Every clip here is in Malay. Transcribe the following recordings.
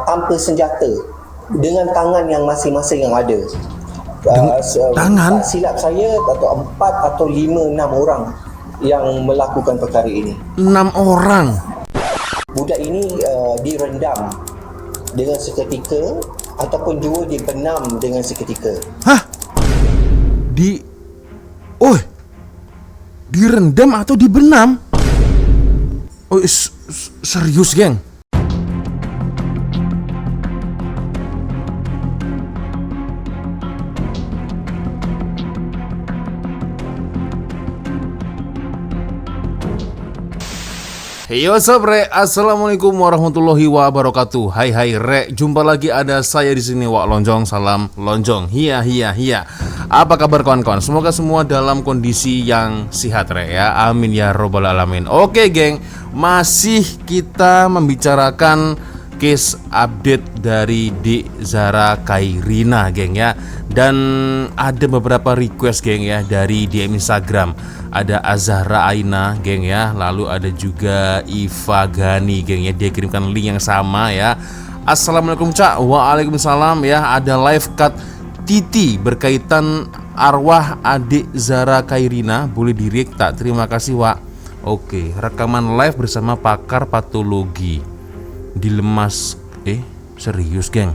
tanpa senjata dengan tangan yang masing-masing yang ada. Tangan? Tak silap saya atau 4 atau 5, 6 orang yang melakukan perkara ini. 6 orang? Budak ini direndam dengan seketika ataupun dua dibenam dengan seketika. Hah? Direndam atau dibenam? Oh, serius, geng? Hey, what's up, Re? Assalamualaikum warahmatullahi wabarakatuh. Hai Re, jumpa lagi ada saya di sini, Wak Lonjong. Salam Lonjong. Hiya. Apa kabar kawan-kawan? Semoga semua dalam kondisi yang sehat, Re, ya. Amin ya robbal alamin. Oke, geng, masih kita membicarakan case update dari Dek Zara Khairina, geng, ya. Dan ada beberapa request, geng, ya, dari DM Instagram. Ada Azahra Aina, geng, ya. Lalu ada juga Iva Gani, geng, ya. Dia kirimkan link yang sama, ya. Assalamualaikum, Cak. Waalaikumsalam, ya. Ada live cut Titi berkaitan arwah adik Zara Khairina. Boleh di-react tak? Terima kasih, Wak. Oke, rekaman live bersama pakar patologi dilemas. Serius, geng?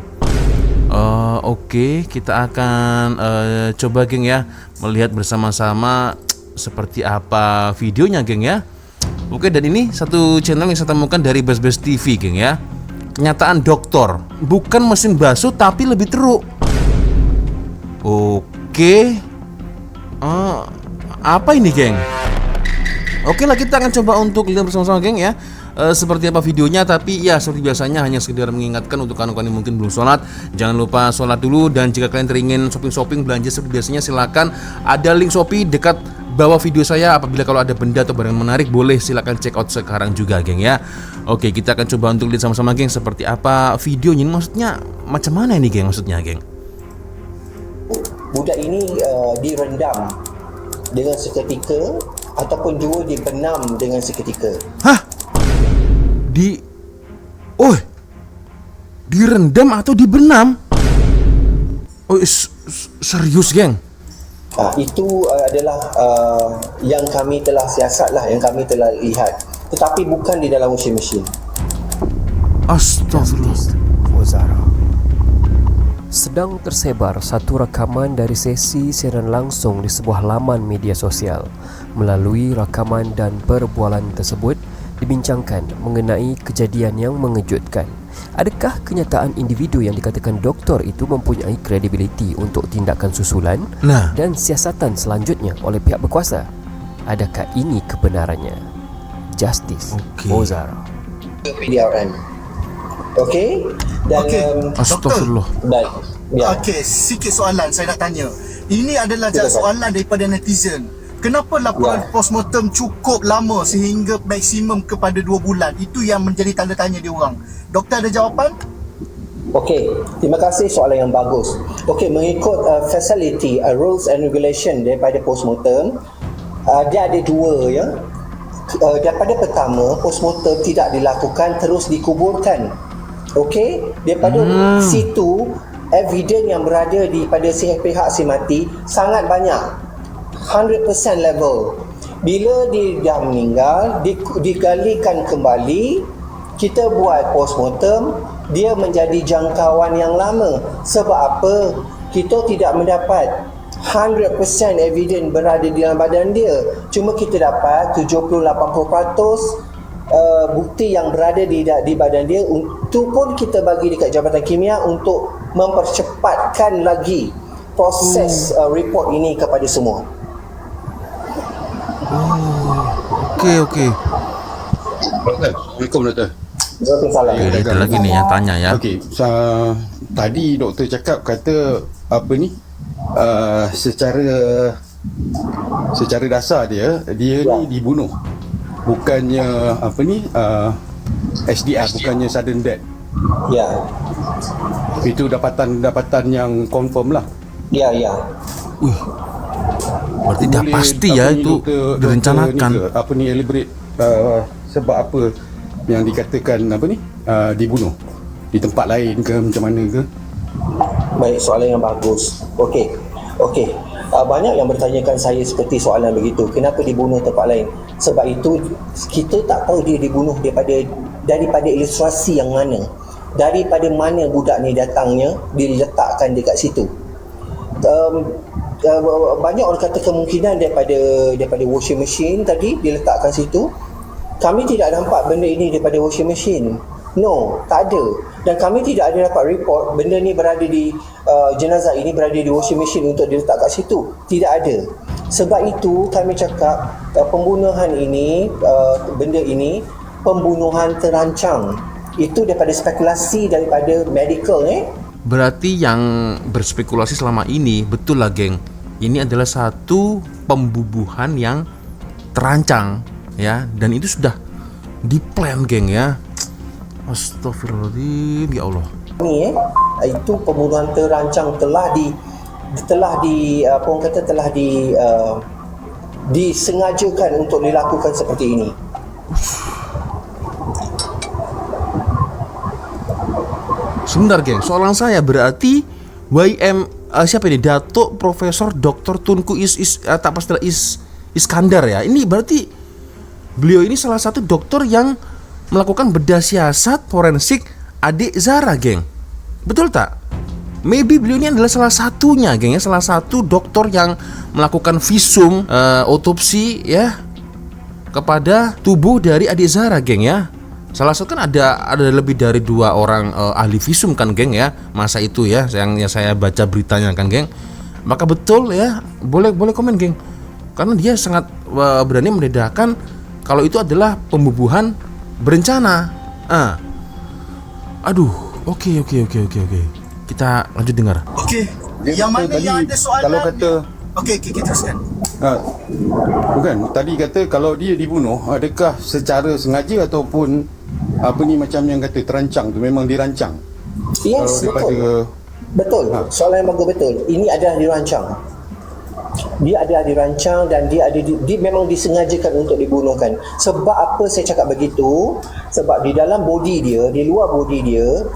Oke, kita akan coba, geng, ya, melihat bersama-sama seperti apa videonya, geng, ya. Oke, dan ini satu channel yang saya temukan dari Bas TV, geng, ya. Kenyataan dokter, bukan mesin basuh tapi lebih teruk. Oke, apa ini, geng? Oke lah, kita akan coba untuk lihat bersama-sama, geng, ya. Seperti apa videonya, tapi ya seperti biasanya hanya sekedar mengingatkan untuk kawan-kawan yang mungkin belum sholat, jangan lupa sholat dulu. Dan jika kalian teringin shopping belanja seperti biasanya, silakan, ada link Shopee dekat bawah video saya. Apabila kalau ada benda atau barang menarik, boleh silakan check out sekarang juga, geng, ya. Oke, kita akan coba untuk lihat sama-sama, geng, seperti apa videonya. Ini maksudnya macam mana ini, geng? Maksudnya, geng, budak ini direndam dengan seketika ataupun dua dibenam dengan seketika. Hah? Direndam atau dibenam? Serius, geng? Itu adalah yang kami telah siasat lah, yang kami telah lihat, tetapi bukan di dalam mesin-mesin. Astagfirullah. Sedang tersebar satu rakaman dari sesi siaran langsung di sebuah laman media sosial. Melalui rakaman dan perbualan tersebut dibincangkan mengenai kejadian yang mengejutkan. Adakah kenyataan individu yang dikatakan doktor itu mempunyai kredibiliti untuk tindakan susulan dan siasatan selanjutnya oleh pihak berkuasa? Adakah ini kebenarannya? Justice Ozara. PDRM. Okey? Dan Astagfirullah. Baik. Ya. Okey, sikit soalan saya nak tanya. Ini adalah soalan daripada netizen. Kenapa laporan postmortem cukup lama sehingga maksimum kepada 2 bulan? Itu yang menjadi tanda tanya dia orang. Doktor ada jawapan? Okey, terima kasih soalan yang bagus. Okey, mengikut facility rules and regulation daripada postmortem, dia ada dua, ya. Daripada pertama, postmortem tidak dilakukan, terus dikuburkan. Okey, daripada situ evidence yang berada di pada pihak si mati sangat banyak. 100% level. Bila dia dah meninggal, digalikan kembali, kita buat postmortem, dia menjadi jangkauan yang lama. Sebab apa? Kita tidak mendapat 100% evidence berada di dalam badan dia. Cuma kita dapat 70-80% bukti yang berada di badan dia. Itu pun kita bagi dekat Jabatan Kimia untuk mempercepatkan lagi proses report ini kepada semua. Oke. Assalamualaikum, doktor. Waalaikumsalam. Ada lagi nih yang tanya, ya. Okey, tadi doktor cakap kata apa ni? Secara dasar dia ni dibunuh. Bukannya apa ni? SDR, bukannya sudden death. Ya. Itu dapatan yang confirm lah. Ya. Berarti dah pasti, ya, itu direncanakan. Apa ni, elaborate sebab apa yang dikatakan apa ni dibunuh? di tempat lain ke macam mana ke? Baik, soalan yang bagus. Okey. Banyak yang bertanyakan saya seperti soalan begitu. Kenapa dibunuh tempat lain? Sebab itu kita tak tahu dia dibunuh daripada ilustrasi yang mana. Daripada mana budak ni datangnya, diletakkan dekat situ. Banyak orang kata kemungkinan daripada washing machine tadi diletakkan situ. Kami tidak nampak benda ini daripada washing machine. No, tak ada. Dan kami tidak ada dapat report benda ni berada di jenazah ini berada di washing machine untuk diletak kat situ. Tidak ada. Sebab itu kami cakap pembunuhan ini, benda ini pembunuhan terancang. Itu daripada spekulasi daripada medical ni. Berarti yang berspekulasi selama ini betul lah geng. Ini adalah satu pembunuhan yang terancang ya, dan itu sudah diplan geng ya. Astagfirullahaladzim, ya Allah. Ni itu pembunuhan terancang telah disengajakan untuk dilakukan seperti ini. Sebentar geng, soalan saya berarti YM siapa ini? Datuk Profesor Dr. Tunku Iskandar ya. Ini berarti beliau ini salah satu dokter yang melakukan bedah siasat forensik adik Zara geng. Betul tak? Maybe beliau ini adalah salah satunya geng ya, salah satu dokter yang melakukan visum otopsi ya kepada tubuh dari adik Zara geng ya. Salah satu kan ada lebih dari 2 orang ahli visum kan geng ya, masa itu ya yang saya baca beritanya kan geng. Maka betul ya, boleh komen geng. Karena dia sangat berani mendedahkan kalau itu adalah pembunuhan berencana. Oke. Kita lanjut dengar. Okey. Dia Yang kata mana tadi, yang ada soalan? kalau kata Okey, kita teruskan. Bukan, tadi kata kalau dia dibunuh, adakah secara sengaja ataupun macam yang kata terancang tu, memang dirancang? Yes, Kalau betul. Soalan yang bagus betul. Ini adalah dirancang. Dia adalah dirancang dan dia memang disengajakan untuk dibunuhkan. Sebab apa saya cakap begitu? Sebab di dalam body dia, di luar body dia,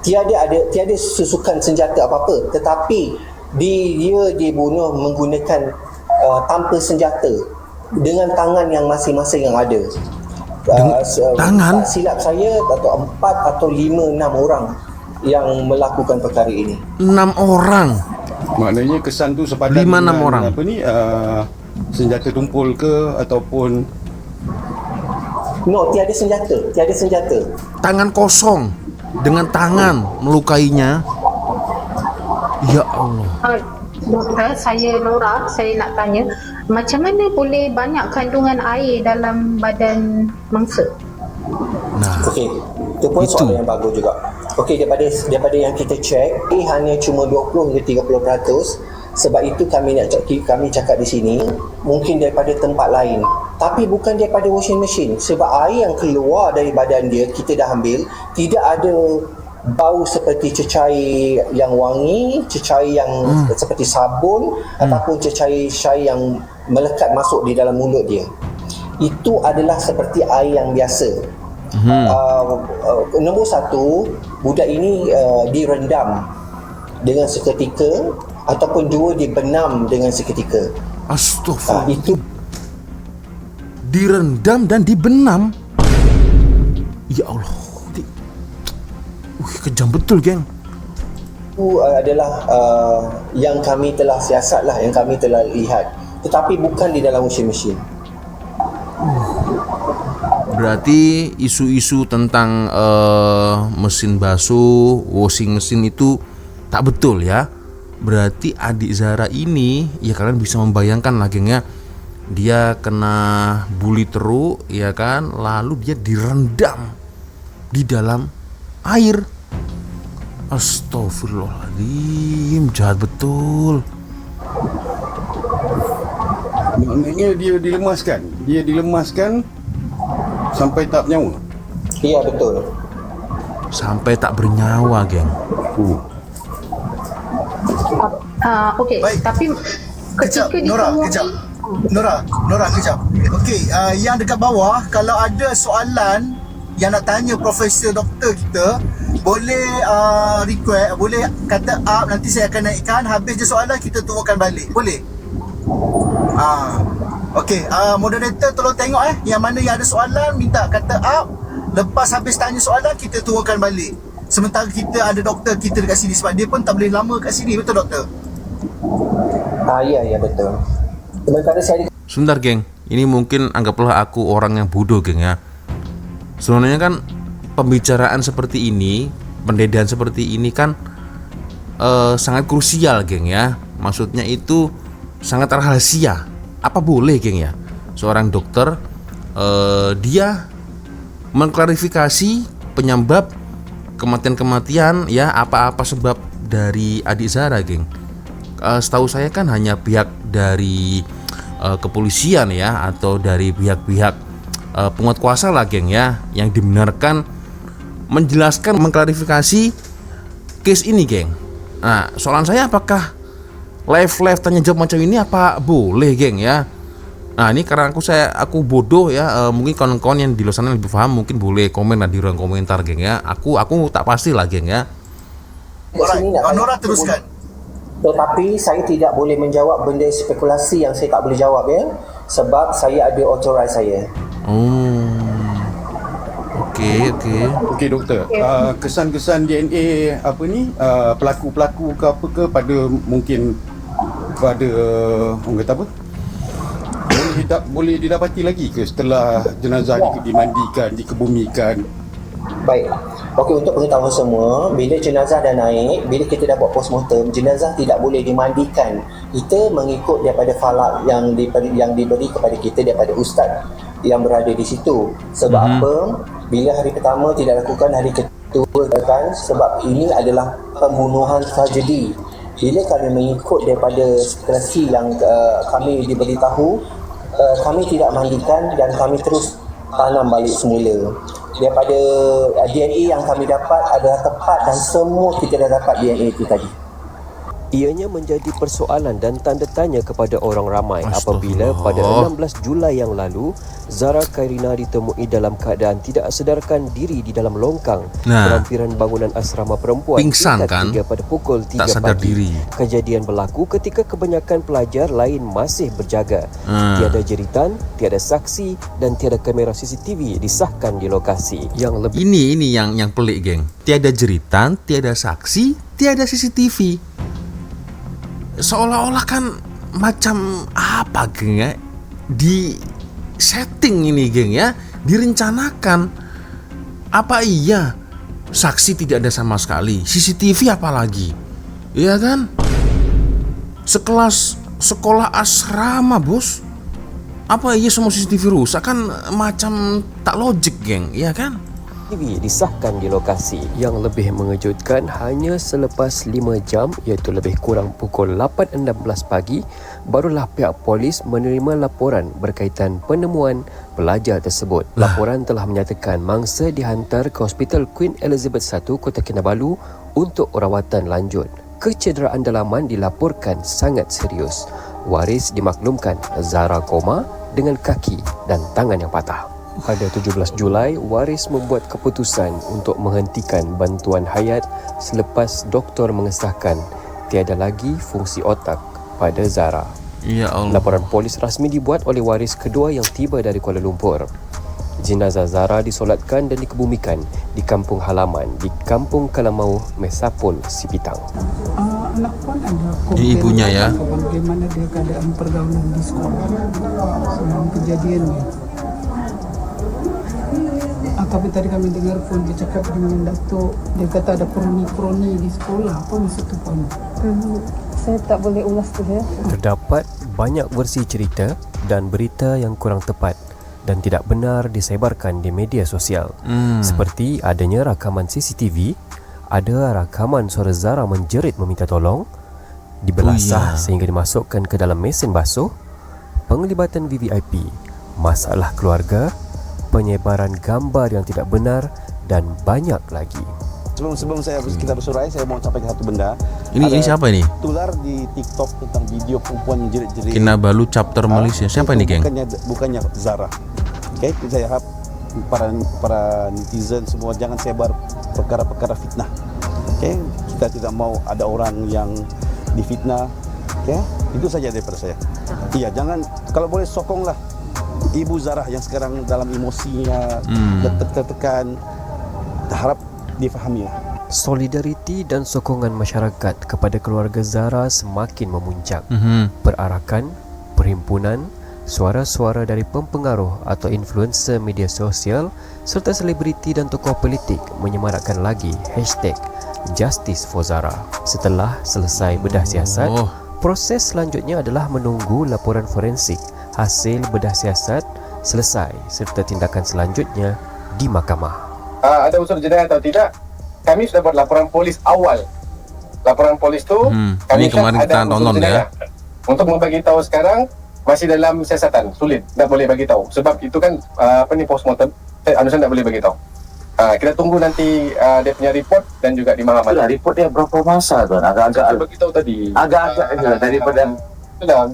tiada susukan senjata apa-apa, tetapi dia dibunuh menggunakan tanpa senjata dengan tangan yang masing-masing yang ada. Tangan? Tak silap saya atau 4 atau 5, 6 orang yang melakukan perkara ini. 6 orang. Maknanya kesan tu sepadan 5-6 orang. Senjata tumpul ke ataupun No, tiada senjata. Tangan kosong dengan tangan melukainya. Ya Allah. Doktor, saya Nora, saya nak tanya, macam mana boleh banyak kandungan air dalam badan mangsa? Nah, Okey, itu pun Itu. soalan yang bagus juga. Okey, daripada yang kita cek, hanya cuma 20 hingga 30%. Sebab itu kami cakap di sini mungkin daripada tempat lain, tapi bukan daripada washing machine. Sebab air yang keluar dari badan dia kita dah ambil, tidak ada bau seperti cecair yang wangi, cecair yang seperti sabun ataupun cecair yang melekat masuk di dalam mulut dia. Itu adalah seperti air yang biasa. Nombor 1, budak ini direndam dengan seketika ataupun 2 dibenam dengan seketika. astagfirullah. Itu Direndam dan dibenam. Ya Allah. Kejam betul geng. adalah yang kami telah siasat lah, yang kami telah lihat, tetapi bukan di dalam washing machine. Berarti isu-isu tentang mesin basuh, washing machine itu tak betul ya. Berarti adik Zara ini, ya kalian bisa membayangkan lah geng ya, dia kena bully teruk ya kan, lalu dia direndam di dalam air. Astagfirullahaladzim, jahat betul. maknanya dia dilemaskan sampai tak bernyawa. Ya, betul. Sampai tak bernyawa geng. Okey, Baik. tapi Kejap, ketika Nora, ditemui kejap. Nora, kejap. Okey, yang dekat bawah, kalau ada soalan yang nak tanya profesor doktor kita, boleh request, boleh kata up, nanti saya akan naikkan, habis je soalan kita turunkan balik. Boleh? Okey, moderator tolong tengok yang mana yang ada soalan minta kata up, lepas habis tanya soalan kita turunkan balik. Sementara kita ada doktor kita dekat sini, sebab dia pun tak boleh lama kat sini, betul doktor? Ya betul. Sementara saya Sebentar geng, ini mungkin anggaplah aku orang yang bodoh geng ya. Sebenarnya kan pembicaraan seperti ini, pendedahan seperti ini kan sangat krusial geng ya. Maksudnya itu sangat rahasia. Apa boleh geng ya, seorang dokter dia mengklarifikasi penyebab kematian-kematian ya, apa-apa sebab dari adik Zara geng. Setahu saya kan hanya pihak dari kepolisian ya, atau dari pihak-pihak penguat kuasa lah geng ya, yang dibenarkan menjelaskan, mengklarifikasi case ini geng. Nah soalan saya, apakah live tanya jawab macam ini apa boleh geng ya? Nah ini karena aku bodoh ya, mungkin kawan-kawan yang di luar sana lebih paham, mungkin boleh komen lah di ruang komentar geng ya. Aku tak pasti lah geng ya. Nora teruskan. Tetapi saya tidak boleh menjawab benda spekulasi yang saya tak boleh jawab ya, sebab saya ada authorize saya. Okey doktor. Kesan-kesan DNA apa ni, pelaku-pelaku ke apa ke pada mungkin pada orang kata apa? Boleh didapati lagi ke setelah jenazah dimandikan, dikebumikan? Baik. Okey, untuk pengetahuan semua, bila jenazah dah naik, bila kita dah buat postmortem, jenazah tidak boleh dimandikan. Kita mengikut daripada falak yang diberi kepada kita daripada ustaz yang berada di situ. Sebab apa? Bila hari pertama tidak lakukan, hari kedua kan, sebab ini adalah pembunuhan tragedi. Bila kami mengikut daripada spekulasi yang kami diberitahu, kami tidak mandikan dan kami terus tanam balik semula. Daripada DNA yang kami dapat adalah tepat dan semua kita dah dapat DNA itu tadi. Ianya menjadi persoalan dan tanda tanya kepada orang ramai apabila pada 16 Julai yang lalu Zara Khairina ditemui dalam keadaan tidak sedarkan diri di dalam longkang perampiran bangunan asrama perempuan pingsan kan? 3 pada pukul 3 tak sadar pagi. Diri. Kejadian berlaku ketika kebanyakan pelajar lain masih berjaga. Tiada jeritan, tiada saksi dan tiada kamera CCTV disahkan di lokasi. Yang lebih Ini yang pelik geng. Tiada jeritan, tiada saksi, tiada CCTV. Seolah-olah kan macam apa geng ya, di setting ini geng ya, direncanakan. Apa iya saksi tidak ada sama sekali, CCTV apalagi, iya kan? Sekelas sekolah asrama bos, apa iya semua CCTV rusak? Kan macam tak logik geng, iya kan? TV disahkan di lokasi. Yang lebih mengejutkan, hanya selepas 5 jam iaitu lebih kurang pukul 8.16 pagi barulah pihak polis menerima laporan berkaitan penemuan pelajar tersebut. Laporan telah menyatakan mangsa dihantar ke Hospital Queen Elizabeth I Kota Kinabalu untuk rawatan lanjut. Kecederaan dalaman dilaporkan sangat serius. Waris dimaklumkan Zara koma dengan kaki dan tangan yang patah. Pada 17 Julai, Waris membuat keputusan untuk menghentikan bantuan hayat selepas doktor mengesahkan tiada lagi fungsi otak pada Zara. Ya Allah. Laporan polis rasmi dibuat oleh waris kedua yang tiba dari Kuala Lumpur. Jenazah Zara disolatkan dan dikebumikan di kampung halaman di Kampung Kalamau, Mesapol, Sipitang. Anak pun ada Ini ibunya ya. Bagaimana dia keadaan pergaulan di sekolah sebelum kejadian ni. Tapi tadi kami dengar pun dia cakap dengan Datuk, dia kata ada kroni-kroni di sekolah. Apa maksud tu pun? Saya tak boleh ulas tu ya. Terdapat banyak versi cerita dan berita yang kurang tepat dan tidak benar disebarkan di media sosial. Seperti adanya rakaman CCTV, ada rakaman suara Zara menjerit meminta tolong, dibelasah sehingga dimasukkan ke dalam mesin basuh, penglibatan VVIP, masalah keluarga, penyebaran gambar yang tidak benar dan banyak lagi. Sebelum kita bersurai, saya mau sampaikan satu benda. Ini siapa ini? Tular di TikTok tentang video perempuan menjerit-jerit. Kinabalu chapter Malaysia. Siapa ini geng? Bukannya Zara. Oke, saya harap para netizen semua jangan sebar perkara-perkara fitnah. Okey, kita tidak mau ada orang yang difitnah. Okey, itu saja daripada saya. Iya, jangan, kalau boleh sokonglah Ibu Zarah yang sekarang dalam emosinya tertekan. Harap difahami lah. Solidariti dan sokongan masyarakat kepada keluarga Zara semakin memuncak. Perarakan, perhimpunan, suara-suara dari pempengaruh atau influencer media sosial serta selebriti dan tokoh politik menyemarakkan lagi hashtag Justice for Zara. Setelah selesai bedah siasat, proses selanjutnya adalah menunggu laporan forensik hasil bedah siasat selesai serta tindakan selanjutnya di mahkamah. Ada unsur jenayah atau tidak, kami sudah buat laporan polis awal. Laporan polis tu kami ini kemarin kita tonton ya. Untuk membagi tahu sekarang masih dalam siasatan, sulit, tak boleh bagi tahu. Sebab itu kan postmortem, Anusan tak boleh bagi tahu. Kita tunggu nanti dia punya report dan juga di mahkamah. Report dia berapa masa tuan? Agak-agak bagi tahu tadi. Agak-agak daripada sudah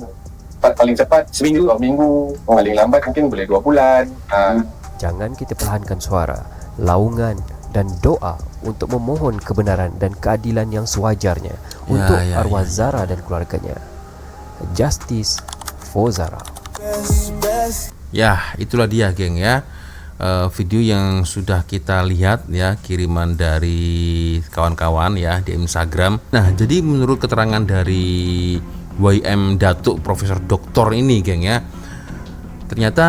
paling cepat seminggu, 2 minggu, paling lambat mungkin boleh 2 bulan. Jangan kita perlahankan suara, laungan dan doa untuk memohon kebenaran dan keadilan yang sewajarnya untuk arwah Zara dan keluarganya. Justice for Zara. Ya, itulah dia geng ya. Video yang sudah kita lihat ya, kiriman dari kawan-kawan ya di Instagram. Nah, jadi menurut keterangan dari YM Datuk Profesor Doktor ini geng ya, ternyata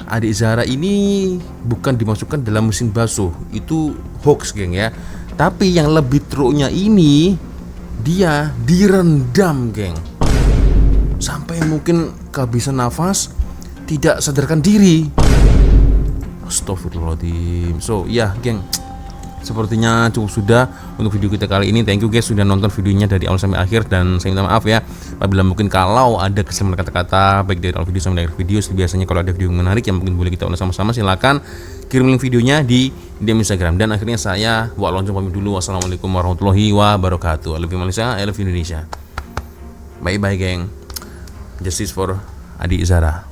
adik Zara ini bukan dimasukkan dalam mesin basuh, itu hoax geng ya. Tapi yang lebih teruknya ini, dia direndam geng, sampai mungkin kehabisan nafas, tidak sadarkan diri. Astagfirullahaladzim. So ya geng, sepertinya cukup sudah untuk video kita kali ini. Thank you guys sudah nonton videonya dari awal sampai akhir, dan saya minta maaf ya apabila mungkin kalau ada kesalahan kata-kata baik dari awal video sampai akhir video. Biasanya kalau ada video menarik yang mungkin boleh kita ulas sama-sama, silakan kirim link videonya di DM Instagram. Dan akhirnya saya Wak Lonjong pamit dulu. Wassalamualaikum warahmatullahi wabarakatuh. I love you Malaysia, I love you Indonesia. Bye bye geng. Justice for adik Zara.